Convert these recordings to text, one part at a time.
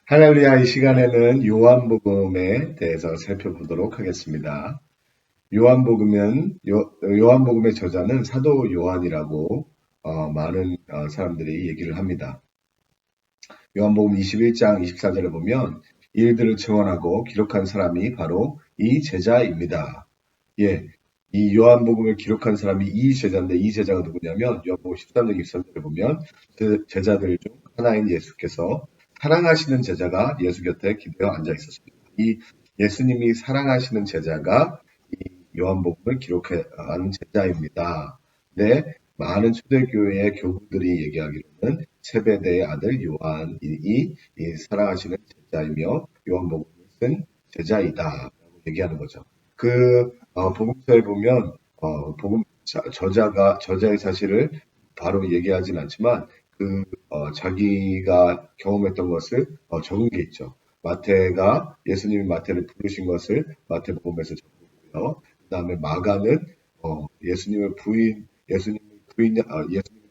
할렐루야, 이 시간에는 요한복음에 대해서 살펴보도록 하겠습니다. 요한복음의 저자는 사도 요한이라고 많은 사람들이 얘기를 합니다. 요한복음 21장 24절에 보면 일들을 증언하고 기록한 사람이 바로 이 제자입니다. 예, 이 요한복음을 기록한 사람이 이 제자인데 이 제자가 누구냐면 요한복음 13장 23절에 보면 그 제자들 중 하나인 예수께서 사랑하시는 제자가 예수 곁에 기대어 앉아 있었습니다. 이 예수님이 사랑하시는 제자가 이 요한복음을 기록한 제자입니다. 네, 많은 초대교회의 교부들이 얘기하기로는 세베대의 아들 요한이 이 사랑하시는 제자이며 요한복음을 쓴 제자이다라고 얘기하는 거죠. 복음서에 보면 저자의 사실을 바로 얘기하진 않지만 자기가 경험했던 것을 적은 게 있죠. 마태가 예수님이 마태를 부르신 것을 마태복음에서 적고요. 그다음에 마가는 예수님을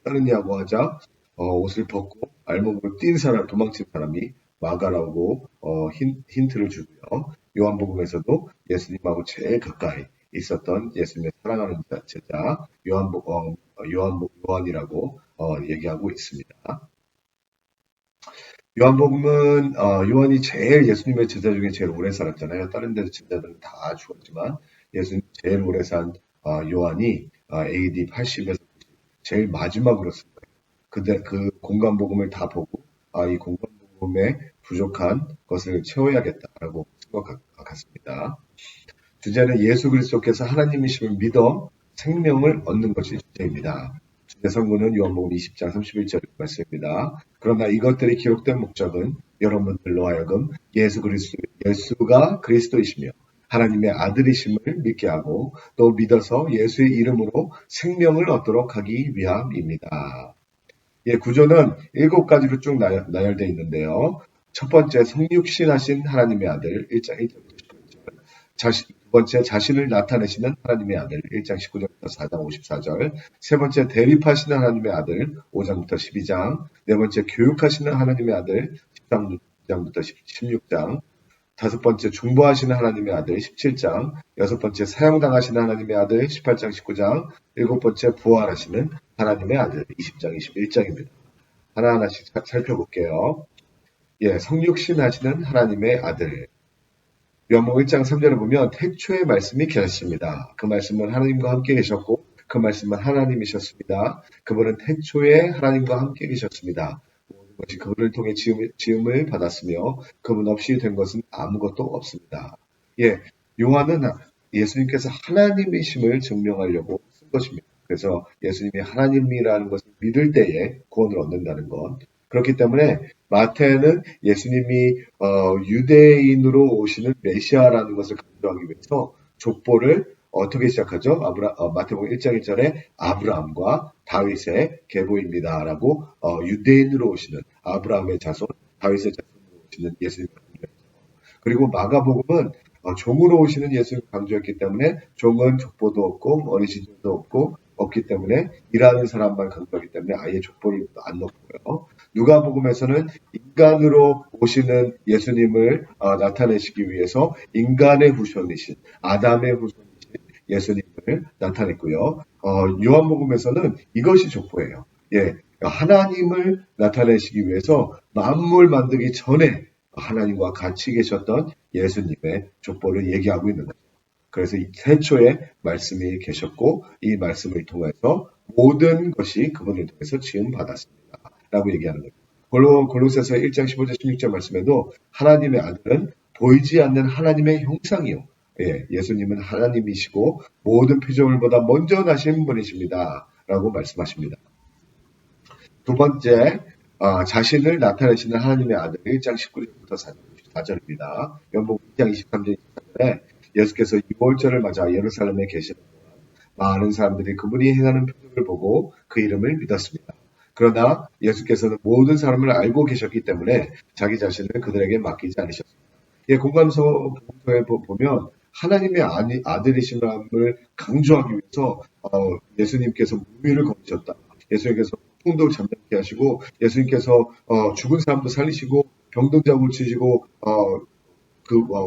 따르냐고 하자 옷을 벗고 알몸으로 뛴 사람, 도망친 사람이 마가라고 힌트를 주고요. 요한복음에서도 예수님하고 제일 가까이 있었던 예수님의 사랑하는 제자 요한이라고 얘기하고 있습니다. 요한복음은 요한이 제일 예수님의 제자 중에 제일 오래 살았잖아요. 다른 데 제자들은 다 죽었지만 예수님 제일 오래 산 요한이 AD 80에서 90 제일 마지막으로 쓴 거예요. 근데 그 공간복음을 다 보고 이 공간복음에 부족한 것을 채워야겠다라고 쓴 것 같습니다. 주제는 예수 그리스도께서 하나님이심을 믿어 생명을 얻는 것이 주제입니다. 주제 선구는 요한복음 20장 31절 말씀입니다. 그러나 이것들이 기록된 목적은 여러분들로 하여금 예수가 그리스도이시며 하나님의 아들이심을 믿게 하고 또 믿어서 예수의 이름으로 생명을 얻도록 하기 위함입니다. 예, 구조는 7가지로 쭉 나열되어 있는데요. 첫 번째, 성육신하신 하나님의 아들 1장 1절부터 19절. 두 번째, 자신을 나타내시는 하나님의 아들 1장 19절부터 4장 54절. 세 번째, 대립하시는 하나님의 아들 5장부터 12장. 네 번째, 교육하시는 하나님의 아들 13장부터 16장. 다섯 번째, 중보하시는 하나님의 아들 17장. 여섯 번째, 사형당하시는 하나님의 아들 18장 19장. 일곱 번째, 부활하시는 하나님의 아들 20장 21장입니다. 하나하나씩 살펴볼게요. 예, 성육신 하시는 하나님의 아들. 요한복음 1장 3절에 보면 태초에 말씀이 계셨습니다. 그 말씀은 하나님과 함께 계셨고 그 말씀은 하나님이셨습니다. 그분은 태초에 하나님과 함께 계셨습니다. 모든 것이 그분을 통해 지음을 받았으며 그분 없이 된 것은 아무것도 없습니다. 예, 요한은 예수님께서 하나님이심을 증명하려고 쓴 것입니다. 그래서 예수님이 하나님이라는 것을 믿을 때에 구원을 얻는다는 것. 그렇기 때문에 마태는 예수님이 유대인으로 오시는 메시아라는 것을 강조하기 위해서 족보를 어떻게 시작하죠? 마태복음 1장 1절에 아브라함과 다윗의 계보입니다라고 유대인으로 오시는 아브라함의 자손, 다윗의 자손으로 오시는 예수님을 강조했죠. 그리고 마가복음은 종으로 오시는 예수님을 강조했기 때문에 종은 족보도 없고 어리신들도 없기 때문에 일하는 사람만 강조하기 때문에 아예 족보를 안 넣고요. 누가복음에서는 인간으로 오시는 예수님을 나타내시기 위해서 인간의 후손이신 아담의 후손이신 예수님을 나타냈고요. 요한복음에서는 이것이 족보예요. 예, 하나님을 나타내시기 위해서 만물 만들기 전에 하나님과 같이 계셨던 예수님의 족보를 얘기하고 있는 거죠. 그래서 이 태초에 말씀이 계셨고 이 말씀을 통해서 모든 것이 그분을 통해서 지음 받았습니다. 라고 얘기하는 거죠. 골로새서 1장 15절 16절 말씀에도 하나님의 아들은 보이지 않는 하나님의 형상이요. 예, 예수님은 하나님이시고 모든 피조물보다 먼저 나신 분이십니다. 라고 말씀하십니다. 두 번째, 자신을 나타내시는 하나님의 아들 1장 19절부터 4절입니다. 연복 2장 23절 24절에 예수께서 유월절을 맞아 예루살렘에 계시는 동안 많은 사람들이 그분이 행하는 표적을 보고 그 이름을 믿었습니다. 그러나 예수께서는 모든 사람을 알고 계셨기 때문에 자기 자신을 그들에게 맡기지 않으셨습니다. 예, 공감서에 보면 하나님의 아들이심을 강조하기 위해서 예수님께서 무위를 거두셨다. 예수님께서 풍도 잠잠케 하시고 예수님께서 죽은 사람도 살리시고 병든 자 고치시고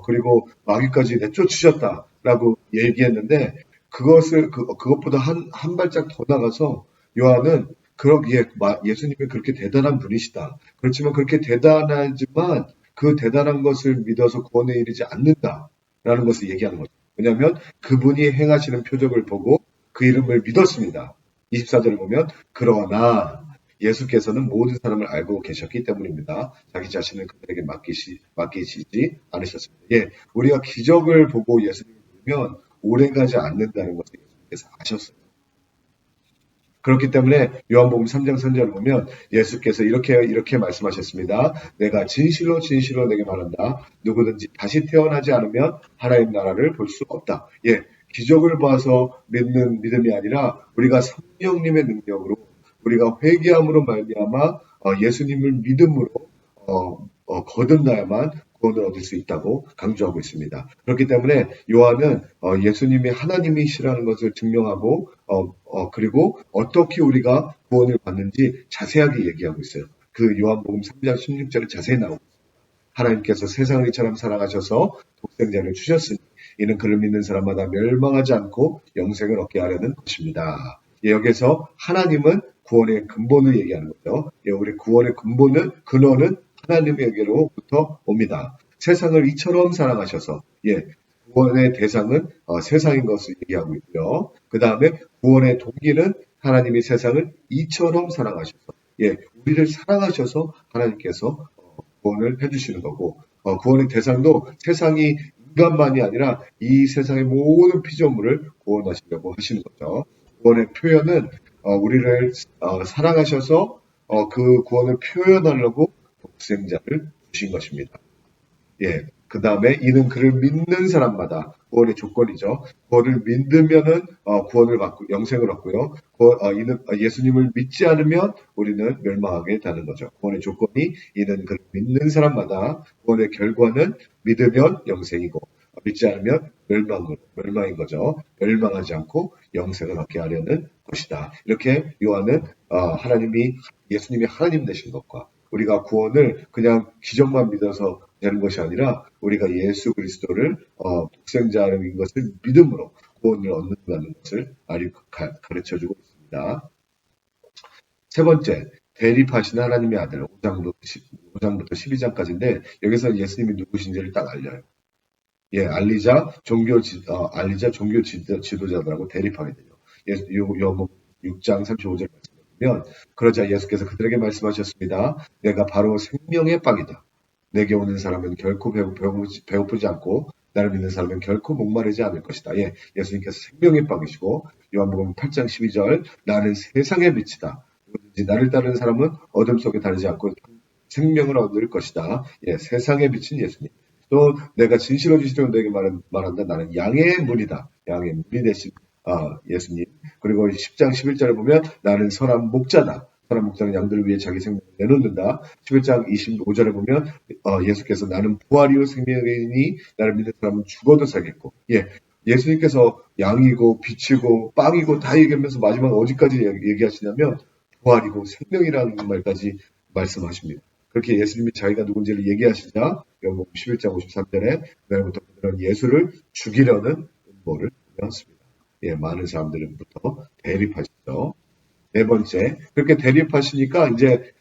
그리고 마귀까지 내쫓으셨다라고 얘기했는데 그것보다 한 발짝 더 나가서 요한은 예수님이 그렇게 대단한 분이시다. 그렇지만 그렇게 대단하지만 그 대단한 것을 믿어서 구원에 이르지 않는다라는 것을 얘기하는 거죠. 왜냐하면 그분이 행하시는 표적을 보고 그 이름을 믿었습니다. 24절을 보면 그러나 예수께서는 모든 사람을 알고 계셨기 때문입니다. 자기 자신을 그들에게 맡기시지 않으셨습니다. 예, 우리가 기적을 보고 예수님을 믿으면 오래가지 않는다는 것을 예수님께서 아셨어요. 그렇기 때문에 요한복음 3장 3절을 보면 예수께서 이렇게 말씀하셨습니다. 내가 진실로 진실로 내게 말한다. 누구든지 다시 태어나지 않으면 하나님 나라를 볼 수 없다. 예, 기적을 봐서 믿는 믿음이 아니라 우리가 성령님의 능력으로 우리가 회개함으로 말미암아 예수님을 믿음으로 거듭나야만 구원을 얻을 수 있다고 강조하고 있습니다. 그렇기 때문에 요한은 예수님이 하나님이시라는 것을 증명하고 그리고 어떻게 우리가 구원을 받는지 자세하게 얘기하고 있어요. 그 요한복음 3장 16절에 자세히 나오고 있습니다. 하나님께서 세상을 이처럼 사랑하셔서 독생자를 주셨으니 이는 그를 믿는 사람마다 멸망하지 않고 영생을 얻게 하려는 것입니다. 예, 여기서 하나님은 구원의 근본을 얘기하는 거죠. 예, 우리 구원의 근원은 하나님에게로부터 옵니다. 세상을 이처럼 사랑하셔서 구원의 대상은 세상인 것을 얘기하고 있고요. 그 다음에 구원의 동기는 하나님이 세상을 이처럼 사랑하셔서 우리를 사랑하셔서 하나님께서 구원을 해주시는 거고 구원의 대상도 세상이 인간만이 아니라 이 세상의 모든 피조물을 구원하시려고 하시는 거죠. 구원의 표현은 우리를 사랑하셔서 그 구원을 표현하려고 독생자를 주신 것입니다. 예. 그 다음에 이는 그를 믿는 사람마다 구원의 조건이죠. 구원을 믿으면은 구원을 받고 영생을 얻고요. 이는 예수님을 믿지 않으면 우리는 멸망하게 되는 거죠. 구원의 조건이 이는 그를 믿는 사람마다 구원의 결과는 믿으면 영생이고 믿지 않으면 멸망인 거죠. 멸망하지 않고 영생을 얻게 하려는 것이다. 이렇게 요한은 예수님이 하나님 되신 것과 우리가 구원을 그냥 기적만 믿어서 되는 것이 아니라 우리가 예수 그리스도를 독생자인 것을 믿음으로 구원을 얻는다는 것을 가르쳐주고 있습니다. 세 번째, 대립하신 하나님의 아들 5장부터 12장까지인데 여기서 예수님이 누구신지를 딱 알려요. 예, 알리자 종교 지도자들하고 대립하게 되죠. 요한복음 6장 35절 말씀을 보면 그러자 예수께서 그들에게 말씀하셨습니다. 내가 바로 생명의 빵이다. 내게 오는 사람은 결코 배고프지 않고 나를 믿는 사람은 결코 목마르지 않을 것이다. 예, 예수님께서 생명의 빵이시고 요한복음 8장 12절 나는 세상의 빛이다. 누구든지 나를 따르는 사람은 어둠 속에 다니지 않고 생명을 얻을 것이다. 예, 세상의 빛인 예수님. 또 내가 진실로 진실로 너에게 말한다. 나는 양의 문이다. 양의 문이 되신 예수님. 그리고 10장 11절에 보면 나는 선한 목자다. 선한 목자는 양들을 위해 자기 생명을 내놓는다. 11장 25절에 보면 예수께서 나는 부활이요 생명이니 나를 믿는 사람은 죽어도 살겠고 예수님께서 양이고 빛이고 빵이고 다 얘기하면서 마지막 어디까지 얘기하시냐면 부활이고 생명이라는 말까지 말씀하십니다. 그렇게 예수님이 자기가 누군지를 얘기하시자 요한복음 11장 53절에 그날부터 그들은 예수를 죽이려는 음모를 꾸몄습니다. 예, 많은 사람들부터 대립하시죠. 네 번째, 그렇게 대립하시니까 이제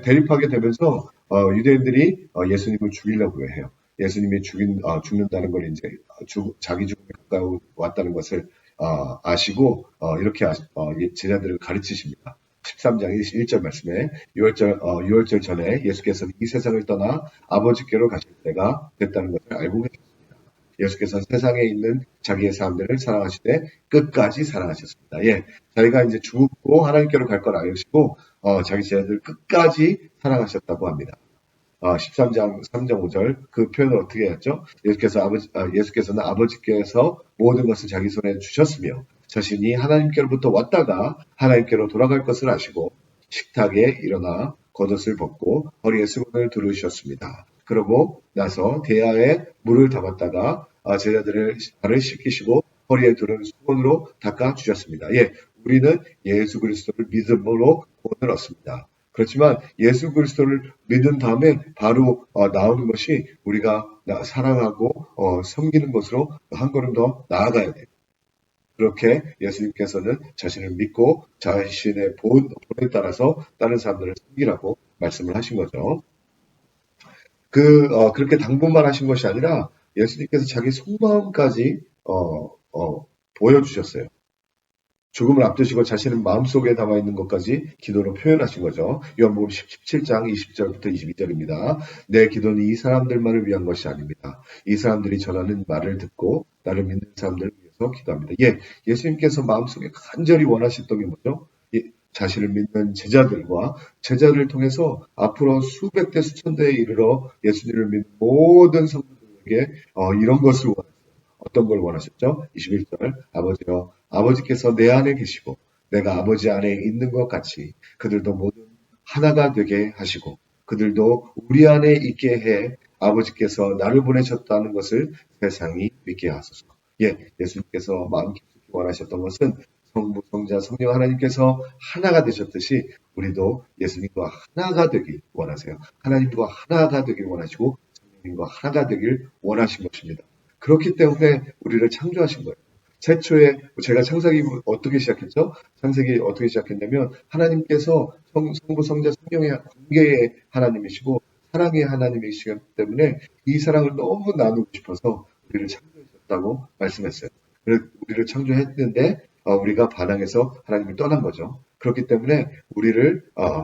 대립하게 되면서 유대인들이 예수님을 죽이려고 해요. 예수님이 죽는다는 걸 이제 자기 죽음에 가까이 왔다는 것을 아시고 이렇게 제자들을 가르치십니다. 13장 1절 말씀에 6월절 전에 예수께서는 이 세상을 떠나 아버지께로 가실 때가 됐다는 것을 알고 계셨습니다. 예수께서는 세상에 있는 자기의 사람들을 사랑하시되 끝까지 사랑하셨습니다. 예, 자기가 이제 죽고 하나님께로 갈 걸 아시고 자기 제자들 끝까지 사랑하셨다고 합니다. 13장 3장 5절 그 표현을 어떻게 했죠? 예수께서는 아버지께서 모든 것을 자기 손에 주셨으며 자신이 하나님께로부터 왔다가 하나님께로 돌아갈 것을 아시고 식탁에 일어나 겉옷을 벗고 허리에 수건을 두르셨습니다. 그러고 나서 대야에 물을 담았다가 제자들을 발을 씻기시고 허리에 두른 수건으로 닦아 주셨습니다. 예, 우리는 예수 그리스도를 믿음으로 구원을 얻습니다. 그렇지만 예수 그리스도를 믿은 다음에 바로 나오는 것이 우리가 사랑하고 섬기는 것으로 한 걸음 더 나아가야 돼요. 그렇게 예수님께서는 자신을 믿고 자신의 본에 따라서 다른 사람들을 섬기라고 말씀을 하신 거죠. 그렇게 당분만 하신 것이 아니라 예수님께서 자기 속마음까지 보여주셨어요. 죽음을 앞두시고 자신의 마음속에 담아 있는 것까지 기도로 표현하신 거죠. 요한복음 17장 20절부터 22절입니다. 내 기도는 이 사람들만을 위한 것이 아닙니다. 이 사람들이 전하는 말을 듣고 나를 믿는 사람들을 위해서 기도합니다. 예수님께서 마음속에 간절히 원하셨던 게 뭐죠? 자신을 믿는 제자를 통해서 앞으로 수백 대 수천 대에 이르러 예수님을 믿는 모든 성도들에게 이런 것을 원하셨어요. 어떤 걸 원하셨죠? 21절 아버지여 아버지께서 내 안에 계시고 내가 아버지 안에 있는 것 같이 그들도 모두 하나가 되게 하시고 그들도 우리 안에 있게 해 아버지께서 나를 보내셨다는 것을 세상이 믿게 하소서. 예수님께서 마음 깊이 원하셨던 것은 성부, 성자, 성령 하나님께서 하나가 되셨듯이 우리도 예수님과 하나가 되길 원하세요. 하나님과 하나가 되길 원하시고 성령님과 하나가 되길 원하신 것입니다. 그렇기 때문에 우리를 창조하신 거예요. 최초에 제가 창세기 어떻게 시작했죠? 창세기 어떻게 시작했냐면 하나님께서 성부, 성자, 성령의 관계의 하나님이시고 사랑의 하나님이시기 때문에 이 사랑을 너무 나누고 싶어서 우리를 창조하셨다고 말씀했어요. 그래서 우리를 창조했는데 우리가 반항해서 하나님을 떠난 거죠. 그렇기 때문에 우리를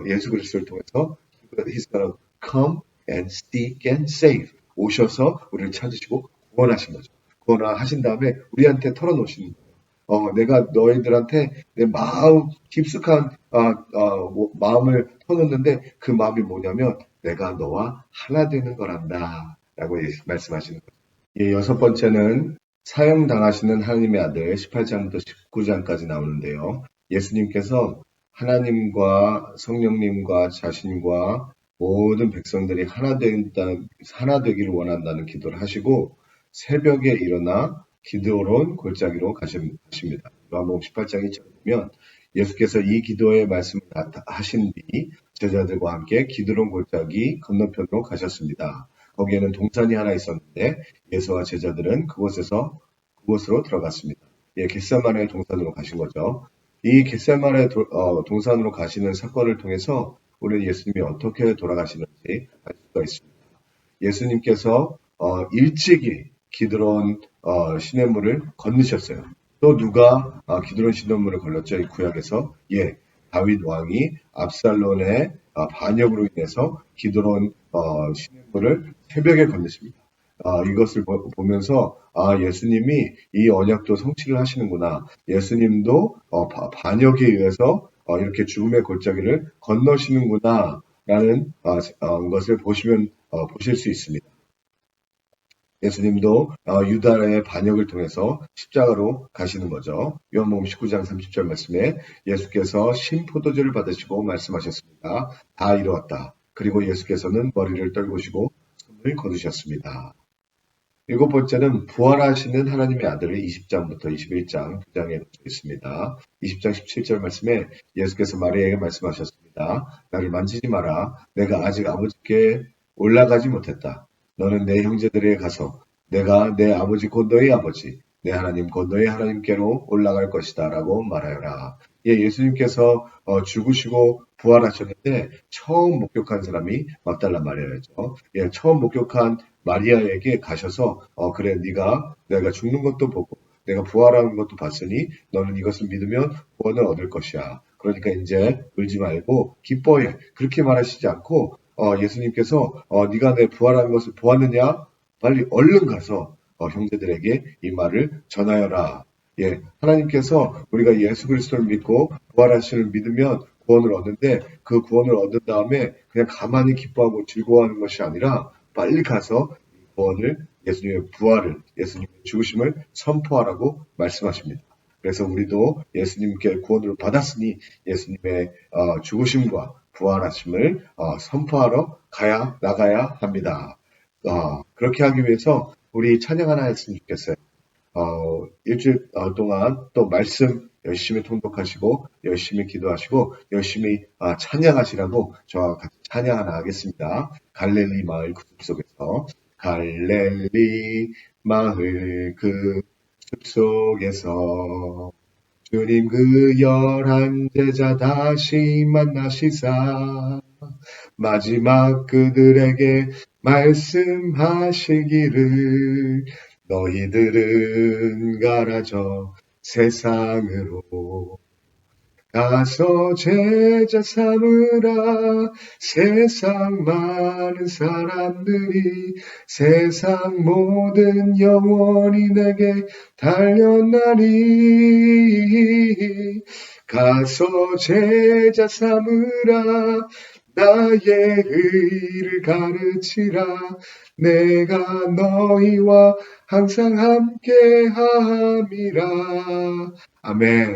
예수 그리스도를 통해서 He's gonna come and seek and save. 오셔서 우리를 찾으시고 구원하신 거죠. 구원하신 다음에 우리한테 털어놓으시는 거예요. 내가 너희들한테 내 마음 깊숙한 마음을 터놓는데 그 마음이 뭐냐면 내가 너와 하나 되는 거란다 라고 말씀하시는 거죠. 여섯 번째는 사형당하시는 하나님의 아들 18장부터 19장까지 나오는데요. 예수님께서 하나님과 성령님과 자신과 모든 백성들이 하나 되기를 원한다는 기도를 하시고 새벽에 일어나 기드온 골짜기로 가십니다. 요한복음 18장 2절에 보면 예수께서 이 기도의 말씀을 하신 뒤 제자들과 함께 기드온 골짜기 건너편으로 가셨습니다. 거기에는 동산이 하나 있었는데 예수와 제자들은 그곳으로 들어갔습니다. 겟세마네 동산으로 가신 거죠. 이 겟세마네 동산으로 가시는 사건을 통해서 우리는 예수님이 어떻게 돌아가시는지 알 수가 있습니다. 예수님께서 일찍이 기드론 시냇물을 건너셨어요. 또 누가 기드론 시냇물을 걸렸죠? 이 구약에서 다윗 왕이 압살론의 반역으로 인해서 기드론 시냇물을 새벽에 건너십니다. 이것을 보면서 예수님이 이 언약도 성취를 하시는구나. 예수님도 반역에 의해서 이렇게 죽음의 골짜기를 건너시는구나 라는 것을 보실 수 있습니다. 예수님도 유다의 반역을 통해서 십자가로 가시는 거죠. 요한복음 19장 30절 말씀에 예수께서 신포도주를 받으시고 말씀하셨습니다. 다 이루었다. 그리고 예수께서는 머리를 떨구시고 손을 거두셨습니다. 일곱 번째는 부활하시는 하나님의 아들을 20장부터 21장 두 장에 놓여 있습니다. 20장 17절 말씀에 예수께서 마리아에게 말씀하셨습니다. 나를 만지지 마라. 내가 아직 아버지께 올라가지 못했다. 너는 내 형제들에게 가서 내가 내 아버지 곧 너의 아버지, 내 하나님 곧 너의 하나님께로 올라갈 것이다 라고 말하여라. 예수님께서 죽으시고 부활하셨는데 처음 목격한 사람이 막달라 마리아였죠. 처음 목격한 마리아에게 가셔서 그래 내가 죽는 것도 보고 내가 부활하는 것도 봤으니 너는 이것을 믿으면 구원을 얻을 것이야. 그러니까 이제 울지 말고 기뻐해. 그렇게 말하시지 않고 예수님께서 네가 내 부활하는 것을 보았느냐? 빨리 얼른 가서 형제들에게 이 말을 전하여라. 하나님께서 우리가 예수 그리스도를 믿고 부활하시는 믿으면 구원을 얻는데 그 구원을 얻은 다음에 그냥 가만히 기뻐하고 즐거워하는 것이 아니라 빨리 가서 구원을 예수님의 부활을 예수님의 죽으심을 선포하라고 말씀하십니다. 그래서 우리도 예수님께 구원을 받았으니 예수님의 죽으심과 부활하심을 선포하러 나가야 합니다. 그렇게 하기 위해서 우리 찬양 하나 했으면 좋겠어요. 일주일 동안 또 말씀 열심히 통독하시고 열심히 기도하시고 열심히 찬양하시라고 저와 같이 찬양 하나 하겠습니다. 갈릴리 마을 그 숲속에서 갈릴리 마을 그 숲속에서 주님 그 11 제자 다시 만나시사 마지막 그들에게 말씀하시기를 너희들은 가라 저 세상으로 가서 제자 삼으라. 세상 많은 사람들이 세상 모든 영혼이 내게 달려나니 가서 제자 삼으라. 나의 의를 가르치라. 내가 너희와 항상 함께 함이라. 아멘.